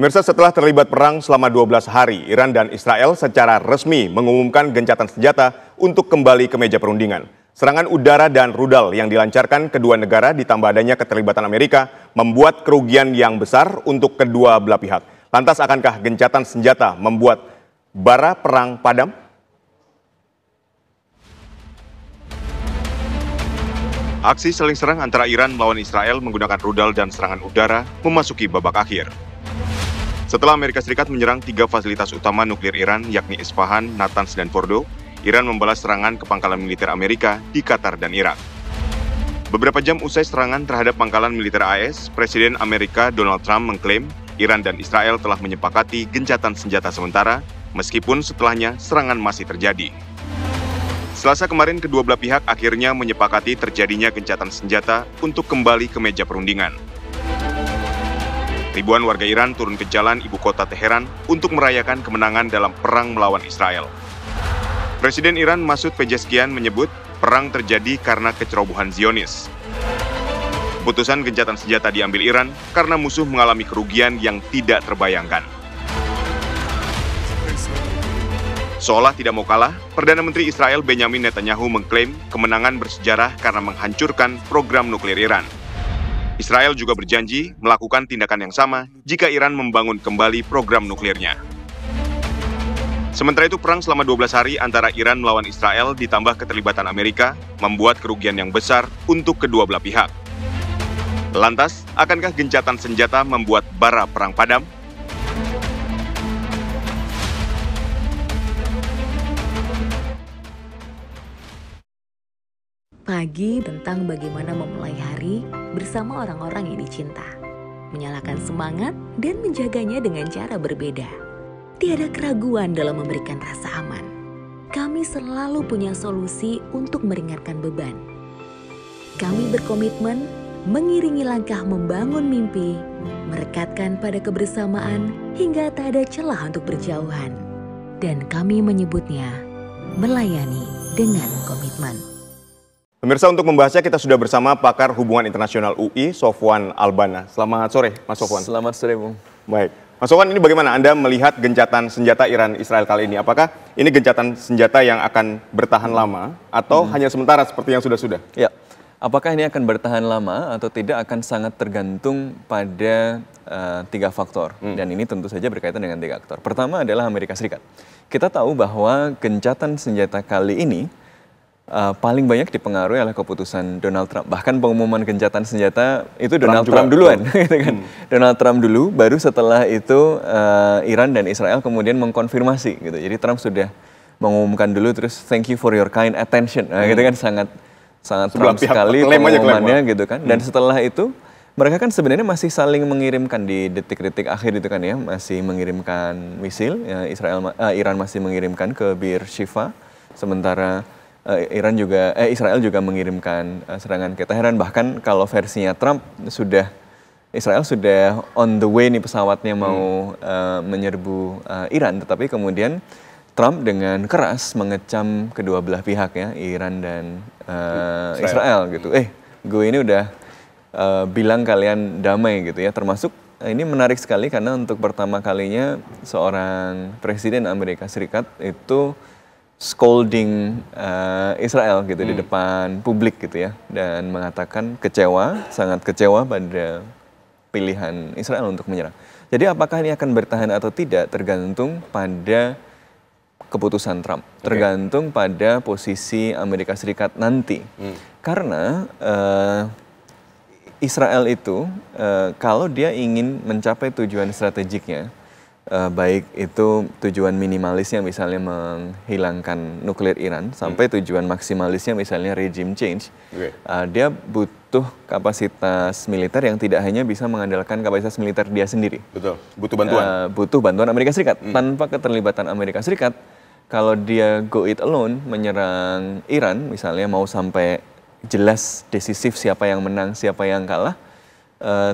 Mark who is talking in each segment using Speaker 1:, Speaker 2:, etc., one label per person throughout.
Speaker 1: Pemirsa, setelah terlibat perang selama 12 hari, Iran dan Israel secara resmi mengumumkan gencatan senjata untuk kembali ke meja perundingan. Serangan udara dan rudal yang dilancarkan kedua negara ditambah adanya keterlibatan Amerika membuat kerugian yang besar untuk kedua belah pihak. Lantas, akankah gencatan senjata membuat bara perang padam? Aksi saling serang antara Iran melawan Israel menggunakan rudal dan serangan udara memasuki babak akhir. Setelah Amerika Serikat menyerang 3 fasilitas utama nuklir Iran, yakni Isfahan, Natanz, dan Fordo, Iran membalas serangan ke pangkalan militer Amerika di Qatar dan Irak. Beberapa jam usai serangan terhadap pangkalan militer AS, Presiden Amerika Donald Trump mengklaim Iran dan Israel telah menyepakati gencatan senjata sementara, meskipun setelahnya serangan masih terjadi. Selasa kemarin, kedua belah pihak akhirnya menyepakati terjadinya gencatan senjata untuk kembali ke meja perundingan. Ribuan warga Iran turun ke jalan ibu kota Teheran untuk merayakan kemenangan dalam perang melawan Israel. Presiden Iran Masoud Pezeshkian menyebut perang terjadi karena kecerobohan Zionis. Putusan gencatan senjata diambil Iran karena musuh mengalami kerugian yang tidak terbayangkan. Seolah tidak mau kalah, Perdana Menteri Israel Benjamin Netanyahu mengklaim kemenangan bersejarah karena menghancurkan program nuklir Iran. Israel juga berjanji melakukan tindakan yang sama jika Iran membangun kembali program nuklirnya. Sementara itu, perang selama 12 hari antara Iran melawan Israel ditambah keterlibatan Amerika membuat kerugian yang besar untuk kedua belah pihak. Lantas, akankah gencatan senjata membuat bara perang padam?
Speaker 2: Pagi tentang bagaimana memulai hari bersama orang-orang yang dicinta, menyalakan semangat dan menjaganya dengan cara berbeda. Tiada keraguan dalam memberikan rasa aman. Kami selalu punya solusi untuk meringankan beban. Kami berkomitmen mengiringi langkah membangun mimpi, merekatkan pada kebersamaan hingga tak ada celah untuk berjauhan. Dan kami menyebutnya melayani dengan komitmen.
Speaker 1: Pemirsa, untuk membahasnya kita sudah bersama pakar hubungan internasional UI, Sofwan Albana. Selamat sore, Mas Sofwan.
Speaker 3: Selamat sore, Bung.
Speaker 1: Baik. Mas Sofwan, ini bagaimana Anda melihat gencatan senjata Iran-Israel kali ini? Apakah ini gencatan senjata yang akan bertahan lama atau hanya sementara seperti yang sudah-sudah?
Speaker 3: Ya, apakah ini akan bertahan lama atau tidak akan sangat tergantung pada 3 faktor. Dan ini tentu saja berkaitan dengan 3 faktor. Pertama adalah Amerika Serikat. Kita tahu bahwa gencatan senjata kali ini paling banyak dipengaruhi oleh keputusan Donald Trump. Bahkan pengumuman gencatan senjata itu Donald Trump duluan, gitu kan? Donald Trump dulu, baru setelah itu Iran dan Israel kemudian mengkonfirmasi, gitu. Jadi Trump sudah mengumumkan dulu, terus thank you for your kind attention, gitu kan? Sangat Trump sekali pengumumannya, gitu kan? Dan setelah itu mereka kan sebenarnya masih saling mengirimkan di detik-detik akhir itu kan ya, masih mengirimkan misil. Ya, Iran masih mengirimkan ke Bir Shifa, sementara Israel juga mengirimkan serangan ke Teheran. Bahkan kalau versinya Trump Israel sudah on the way nih pesawatnya mau menyerbu Iran, tetapi kemudian Trump dengan keras mengecam kedua belah pihak ya, Iran dan Israel gitu. Gue ini udah bilang kalian damai gitu ya. Termasuk ini menarik sekali karena untuk pertama kalinya seorang presiden Amerika Serikat itu scolding Israel gitu di depan publik gitu ya, dan mengatakan sangat kecewa pada pilihan Israel untuk menyerang. Jadi apakah ini akan bertahan atau tidak tergantung pada keputusan Trump, tergantung pada posisi Amerika Serikat nanti. Karena Israel itu kalau dia ingin mencapai tujuan strategiknya, baik itu tujuan minimalisnya misalnya menghilangkan nuklir Iran sampai tujuan maksimalisnya misalnya regime change, dia butuh kapasitas militer yang tidak hanya bisa mengandalkan kapasitas militer dia sendiri.
Speaker 1: Betul, butuh bantuan.
Speaker 3: Butuh bantuan Amerika Serikat. Tanpa keterlibatan Amerika Serikat, kalau dia go it alone menyerang Iran misalnya, mau sampai jelas decisif siapa yang menang, siapa yang kalah,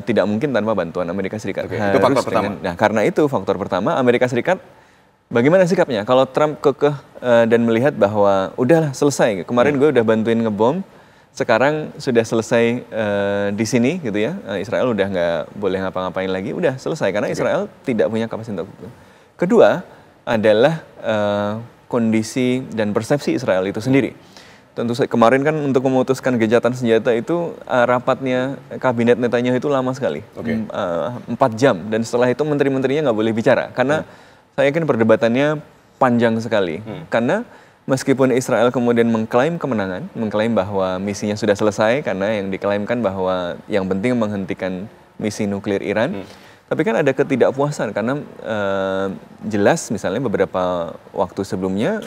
Speaker 3: tidak mungkin tanpa bantuan Amerika Serikat.
Speaker 1: Itu faktor pertama.
Speaker 3: Nah, karena itu faktor pertama, Amerika Serikat bagaimana sikapnya? Kalau Trump kekeh dan melihat bahwa udahlah selesai, kemarin gue udah bantuin ngebom, sekarang sudah selesai di sini gitu ya. Israel udah nggak boleh ngapa-ngapain lagi, udah selesai karena Israel tidak punya kapasitas untuk itu. Kedua adalah kondisi dan persepsi Israel itu sendiri. Tentu saja kemarin kan untuk memutuskan gencatan senjata itu rapatnya kabinet Netanyahu itu lama sekali, 4 jam, dan setelah itu menteri-menterinya nggak boleh bicara karena saya yakin perdebatannya panjang sekali. Karena meskipun Israel kemudian mengklaim kemenangan, mengklaim bahwa misinya sudah selesai karena yang diklaimkan bahwa yang penting menghentikan misi nuklir Iran, tapi kan ada ketidakpuasan karena jelas misalnya beberapa waktu sebelumnya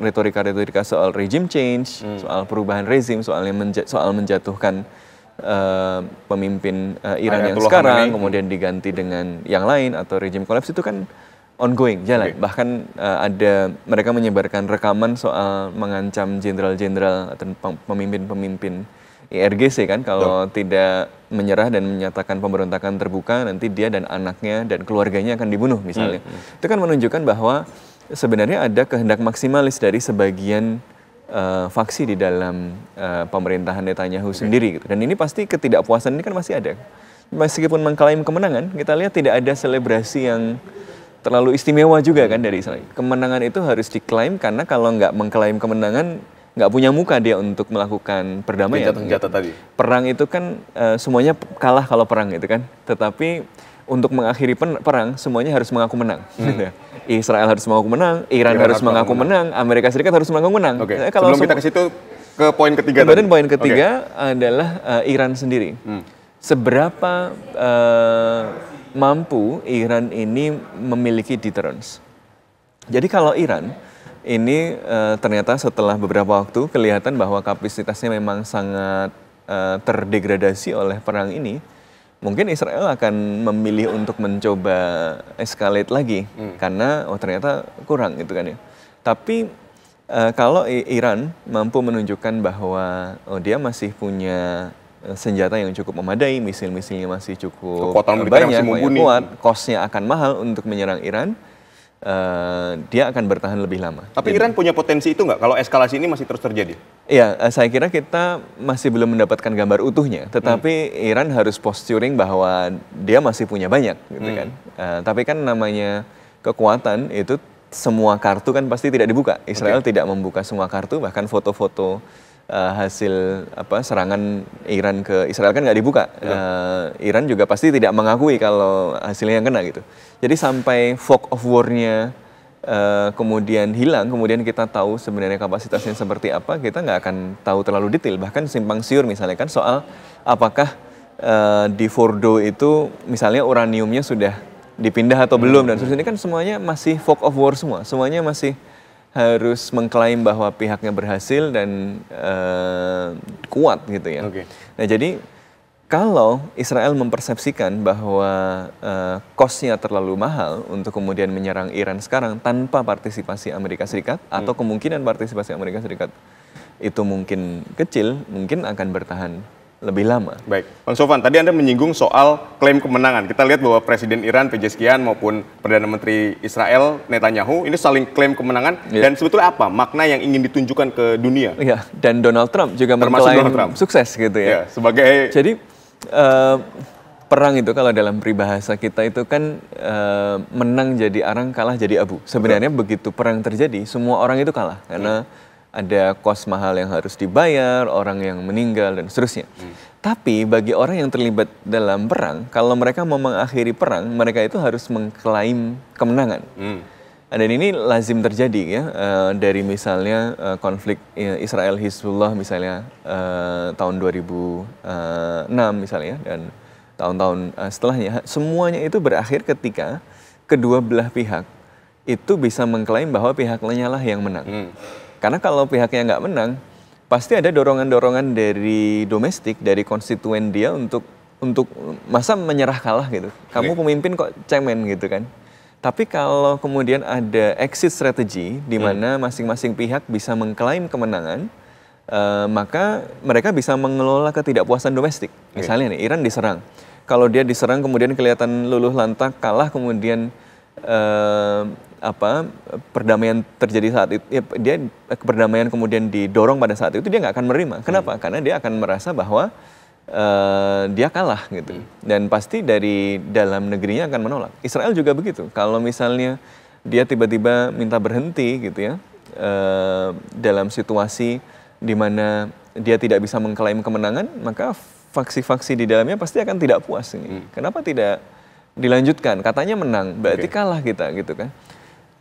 Speaker 3: retorika-retorika soal regime change, soal perubahan rezim, soal menjatuhkan pemimpin Iran yang sekarang, kemudian diganti dengan yang lain atau regime collapse itu kan ongoing, jalan. Bahkan ada mereka menyebarkan rekaman soal mengancam jenderal-jenderal atau pemimpin-pemimpin IRGC kan kalau tidak menyerah dan menyatakan pemberontakan terbuka, nanti dia dan anaknya dan keluarganya akan dibunuh misalnya. Itu kan menunjukkan bahwa sebenarnya ada kehendak maksimalis dari sebagian faksi di dalam pemerintahan Netanyahu sendiri gitu. Dan ini pasti ketidakpuasan ini kan masih ada. Meskipun mengklaim kemenangan, kita lihat tidak ada selebrasi yang terlalu istimewa juga kan dari Israel. Kemenangan itu harus diklaim karena kalau nggak mengklaim kemenangan, nggak punya muka dia untuk melakukan perdamaian.
Speaker 4: Senjata tadi.
Speaker 3: Perang itu kan semuanya kalah kalau perang gitu kan. Tetapi untuk mengakhiri perang semuanya harus mengaku menang. Israel harus mengaku menang, Iran harus mengaku menang, Amerika Serikat harus mengaku menang.
Speaker 4: Kalau sebelum kita ke situ ke poin ketiga.
Speaker 3: Kemudian poin ketiga adalah Iran sendiri. Seberapa mampu Iran ini memiliki deterrence. Jadi kalau Iran ini ternyata setelah beberapa waktu kelihatan bahwa kapasitasnya memang sangat terdegradasi oleh perang ini, mungkin Israel akan memilih untuk mencoba escalate lagi karena ternyata kurang gitu kan ya. Tapi kalau Iran mampu menunjukkan bahwa dia masih punya senjata yang cukup memadai, misil-misilnya masih cukup banyak, kuat, cost-nya akan mahal untuk menyerang Iran, dia akan bertahan lebih lama.
Speaker 4: Tapi Iran punya potensi itu nggak kalau eskalasi ini masih terus terjadi?
Speaker 3: Iya, saya kira kita masih belum mendapatkan gambar utuhnya, tetapi Iran harus posturing bahwa dia masih punya banyak, gitu kan. Tapi kan namanya kekuatan itu semua kartu kan pasti tidak dibuka. Israel tidak membuka semua kartu, bahkan foto-foto hasil serangan Iran ke Israel kan nggak dibuka. Iran juga pasti tidak mengakui kalau hasilnya yang kena gitu. Jadi sampai fog of war-nya kemudian hilang, kemudian kita tahu sebenarnya kapasitasnya seperti apa, kita nggak akan tahu terlalu detail. Bahkan simpang siur misalnya kan soal apakah di Fordo itu misalnya uraniumnya sudah dipindah atau belum, dan seterusnya. Ini kan semuanya masih fog of war semua, semuanya masih harus mengklaim bahwa pihaknya berhasil dan kuat gitu ya. Nah jadi kalau Israel mempersepsikan bahwa cost-nya terlalu mahal untuk kemudian menyerang Iran sekarang tanpa partisipasi Amerika Serikat, atau kemungkinan partisipasi Amerika Serikat itu mungkin kecil, mungkin akan bertahan lebih lama.
Speaker 4: Baik, Bang Sofwan, tadi Anda menyinggung soal klaim kemenangan. Kita lihat bahwa Presiden Iran Pezeshkian maupun Perdana Menteri Israel Netanyahu ini saling klaim kemenangan. Dan sebetulnya apa makna yang ingin ditunjukkan ke dunia?
Speaker 3: Iya, dan Donald Trump juga mengklaim sukses gitu ya.
Speaker 4: Sebagai
Speaker 3: jadi perang itu kalau dalam peribahasa kita itu kan menang jadi arang, kalah jadi abu. Sebenarnya begitu perang terjadi, semua orang itu kalah karena ada kos mahal yang harus dibayar, orang yang meninggal, dan seterusnya. Tapi bagi orang yang terlibat dalam perang, kalau mereka mau mengakhiri perang, mereka itu harus mengklaim kemenangan. Dan ini lazim terjadi ya, dari misalnya konflik Israel Hizbullah misalnya tahun 2006 misalnya, dan tahun-tahun setelahnya, semuanya itu berakhir ketika kedua belah pihak itu bisa mengklaim bahwa pihaknya lah yang menang. Karena kalau pihaknya nggak menang, pasti ada dorongan-dorongan dari domestik, dari konstituen dia untuk masa menyerah kalah gitu. Kamu pemimpin kok cemen gitu kan. Tapi kalau kemudian ada exit strategy di mana masing-masing pihak bisa mengklaim kemenangan, maka mereka bisa mengelola ketidakpuasan domestik. Misalnya nih, Iran diserang. Kalau dia diserang kemudian kelihatan luluh lantak, kalah, kemudian perdamaian terjadi saat itu, ya, perdamaian kemudian didorong pada saat itu, dia nggak akan menerima. Kenapa? Karena dia akan merasa bahwa dia kalah gitu. Dan pasti dari dalam negerinya akan menolak. Israel juga begitu. Kalau misalnya dia tiba-tiba minta berhenti gitu ya, dalam situasi di mana dia tidak bisa mengklaim kemenangan, maka faksi-faksi di dalamnya pasti akan tidak puas ini. Kenapa tidak dilanjutkan? Katanya menang, berarti kalah kita gitu kan.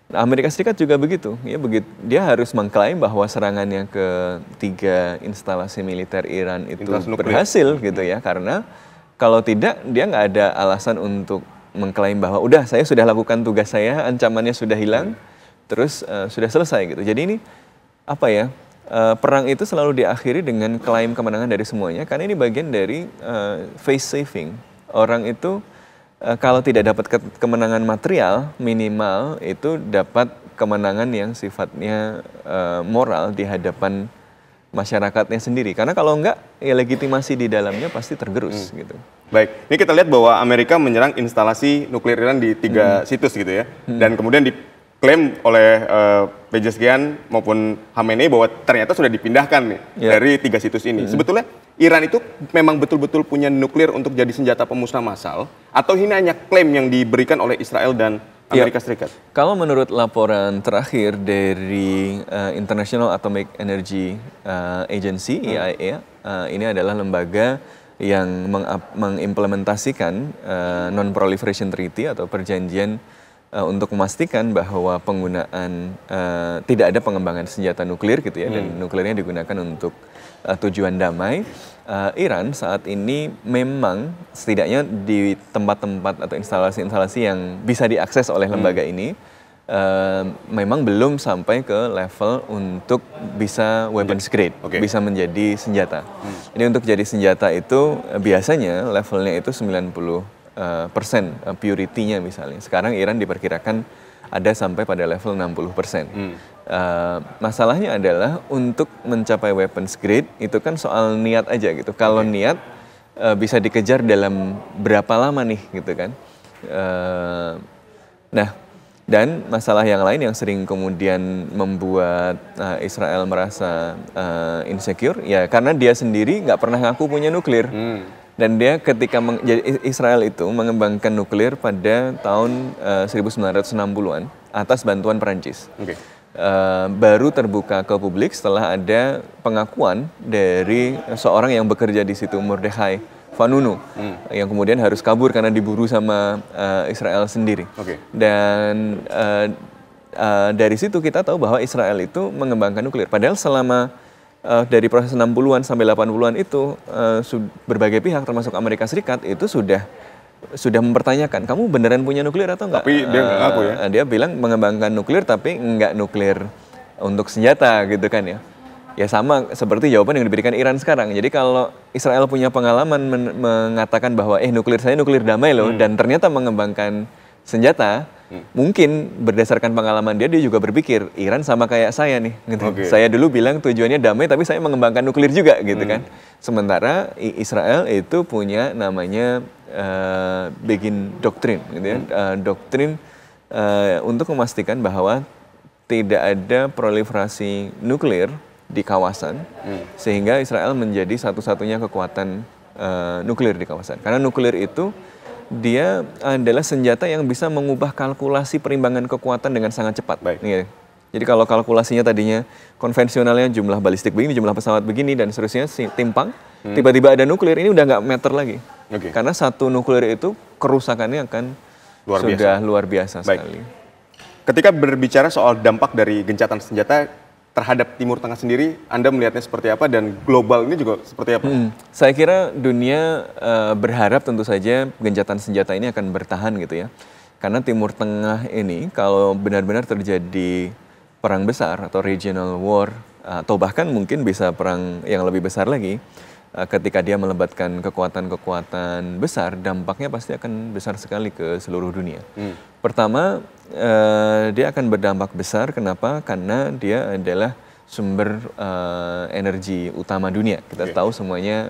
Speaker 3: Nah, Amerika Serikat juga begitu, ya dia harus mengklaim bahwa serangannya ke 3 instalasi militer Iran itu berhasil gitu ya, karena kalau tidak dia nggak ada alasan untuk mengklaim bahwa udah saya sudah lakukan tugas saya, ancamannya sudah hilang, terus sudah selesai gitu. Jadi ini apa ya? Perang itu selalu diakhiri dengan klaim kemenangan dari semuanya, karena ini bagian dari face saving. Orang itu kalau tidak dapat kemenangan material, minimal itu dapat kemenangan yang sifatnya moral di hadapan masyarakatnya sendiri. Karena kalau enggak, ya legitimasi di dalamnya pasti tergerus gitu.
Speaker 4: Baik, ini kita lihat bahwa Amerika menyerang instalasi nuklir Iran di 3 situs gitu ya. Dan kemudian diklaim oleh Pezeshkian maupun Khamenei bahwa ternyata sudah dipindahkan nih dari 3 situs ini. Sebetulnya Iran itu memang betul-betul punya nuklir untuk jadi senjata pemusnah massal, atau ini hanya klaim yang diberikan oleh Israel dan Amerika Serikat?
Speaker 3: Kalau menurut laporan terakhir dari International Atomic Energy Agency, IAEA, ini adalah lembaga yang mengimplementasikan Non-Proliferation Treaty atau perjanjian untuk memastikan bahwa penggunaan tidak ada pengembangan senjata nuklir gitu ya, dan nuklirnya digunakan untuk tujuan damai. Iran saat ini memang setidaknya di tempat-tempat atau instalasi-instalasi yang bisa diakses oleh lembaga ini memang belum sampai ke level untuk bisa weapons grade, bisa menjadi senjata. Ini untuk jadi senjata itu biasanya levelnya itu 90% purity-nya misalnya. Sekarang Iran diperkirakan ada sampai pada level 60%. Masalahnya adalah untuk mencapai weapons grade itu kan soal niat aja gitu. Kalau niat bisa dikejar dalam berapa lama nih gitu kan. Nah, dan masalah yang lain yang sering kemudian membuat Israel merasa insecure, ya karena dia sendiri nggak pernah ngaku punya nuklir. Dan dia ketika Israel itu mengembangkan nuklir pada tahun 1960-an atas bantuan Perancis. Baru terbuka ke publik setelah ada pengakuan dari seorang yang bekerja di situ, Mordechai Vanunu, yang kemudian harus kabur karena diburu sama Israel sendiri. Dan dari situ kita tahu bahwa Israel itu mengembangkan nuklir. Padahal selama dari proses 60-an sampai 80-an itu berbagai pihak termasuk Amerika Serikat itu sudah mempertanyakan, kamu beneran punya nuklir atau enggak?
Speaker 4: Tapi dia nggak ngaku ya?
Speaker 3: Dia bilang mengembangkan nuklir tapi enggak nuklir untuk senjata gitu kan ya. Ya sama seperti jawaban yang diberikan Iran sekarang. Jadi kalau Israel punya pengalaman mengatakan bahwa nuklir saya nuklir damai loh, dan ternyata mengembangkan senjata, mungkin berdasarkan pengalaman dia juga berpikir Iran sama kayak saya nih gitu. Saya dulu bilang tujuannya damai tapi saya mengembangkan nuklir juga gitu kan. Sementara Israel itu punya namanya Begin Doctrine gitu ya. Doktrin untuk memastikan bahwa tidak ada proliferasi nuklir di kawasan, sehingga Israel menjadi satu-satunya kekuatan nuklir di kawasan. Karena nuklir itu dia adalah senjata yang bisa mengubah kalkulasi perimbangan kekuatan dengan sangat cepat. Jadi kalau kalkulasinya tadinya konvensionalnya jumlah balistik begini, jumlah pesawat begini dan seterusnya timpang, tiba-tiba ada nuklir, ini udah nggak meter lagi. Karena satu nuklir itu kerusakannya akan luar biasa sekali.
Speaker 4: Ketika berbicara soal dampak dari gencatan senjata terhadap Timur Tengah sendiri, Anda melihatnya seperti apa dan global ini juga seperti apa?
Speaker 3: Saya kira dunia berharap tentu saja gencatan senjata ini akan bertahan gitu ya. Karena Timur Tengah ini kalau benar-benar terjadi perang besar atau regional war, atau bahkan mungkin bisa perang yang lebih besar lagi, ketika dia melebatkan kekuatan-kekuatan besar, dampaknya pasti akan besar sekali ke seluruh dunia. Pertama, dia akan berdampak besar. Kenapa? Karena dia adalah sumber energi utama dunia. Kita tahu semuanya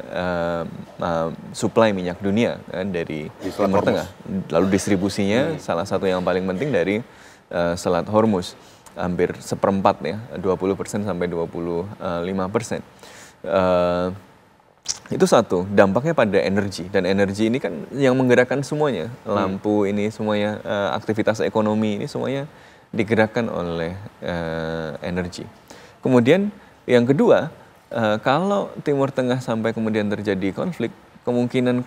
Speaker 3: suplai minyak dunia kan, dari Timur Tengah. Lalu distribusinya salah satu yang paling penting dari Selat Hormuz, hampir seperempat ya, 20% sampai 25%. Itu satu, dampaknya pada energi, dan energi ini kan yang menggerakkan semuanya, lampu ini semuanya, aktivitas ekonomi ini semuanya digerakkan oleh energi. Kemudian yang kedua, kalau Timur Tengah sampai kemudian terjadi konflik, kemungkinan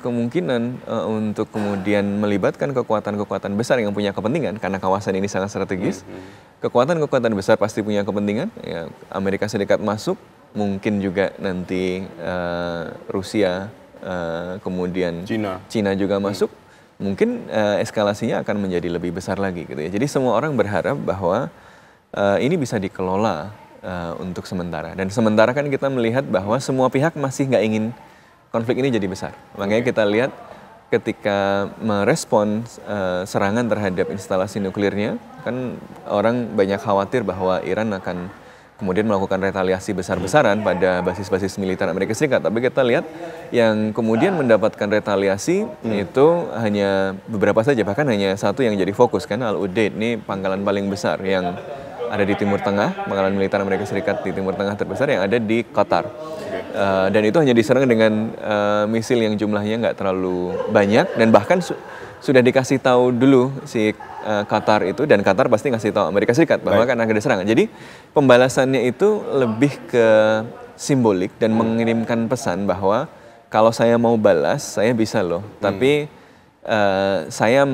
Speaker 3: untuk kemudian melibatkan kekuatan-kekuatan besar yang punya kepentingan, karena kawasan ini sangat strategis, kekuatan-kekuatan besar pasti punya kepentingan, ya, Amerika Serikat masuk, mungkin juga nanti Rusia, kemudian Cina juga masuk, mungkin eskalasinya akan menjadi lebih besar lagi gitu ya. Jadi semua orang berharap bahwa ini bisa dikelola untuk sementara. Dan sementara kan kita melihat bahwa semua pihak masih nggak ingin konflik ini jadi besar. Makanya kita lihat ketika merespon serangan terhadap instalasi nuklirnya, kan orang banyak khawatir bahwa Iran akan kemudian melakukan retaliasi besar-besaran pada basis-basis militer Amerika Serikat. Tapi kita lihat yang kemudian mendapatkan retaliasi itu hanya beberapa saja, bahkan hanya satu yang jadi fokus, kan Al-Udeid, ini pangkalan paling besar yang ada di Timur Tengah, pangkalan militer Amerika Serikat di Timur Tengah terbesar yang ada di Qatar. Dan itu hanya diserang dengan misil yang jumlahnya nggak terlalu banyak, dan bahkan sudah dikasih tahu dulu si Qatar itu, dan Qatar pasti ngasih tahu Amerika Serikat bahwa akan ada serangan. Jadi pembalasannya itu lebih ke simbolik dan mengirimkan pesan bahwa kalau saya mau balas, saya bisa loh, tapi saya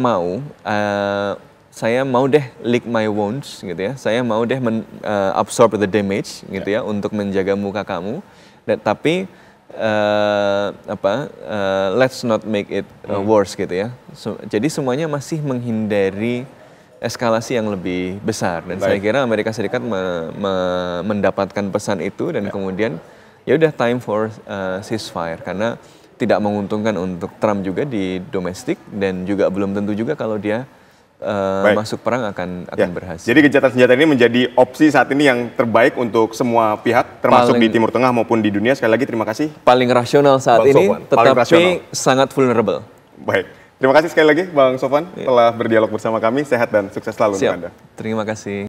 Speaker 3: mau deh lick my wounds gitu ya. Saya mau deh absorb the damage gitu ya untuk menjaga muka kamu. Tapi let's not make it worse gitu ya. Jadi semuanya masih menghindari eskalasi yang lebih besar, dan saya kira Amerika Serikat mendapatkan pesan itu, dan kemudian ya udah time for ceasefire, karena tidak menguntungkan untuk Trump juga di domestik, dan juga belum tentu juga kalau dia masuk perang akan berhasil. Jadi
Speaker 4: gencatan senjata ini menjadi opsi saat ini yang terbaik untuk semua pihak, termasuk di Timur Tengah maupun di dunia. Sekali lagi terima kasih.
Speaker 3: Paling rasional saat ini, tetapi sangat vulnerable.
Speaker 4: Baik, terima kasih sekali lagi Bang Sofwan telah berdialog bersama kami. Sehat dan sukses selalu untuk Anda.
Speaker 3: Terima kasih.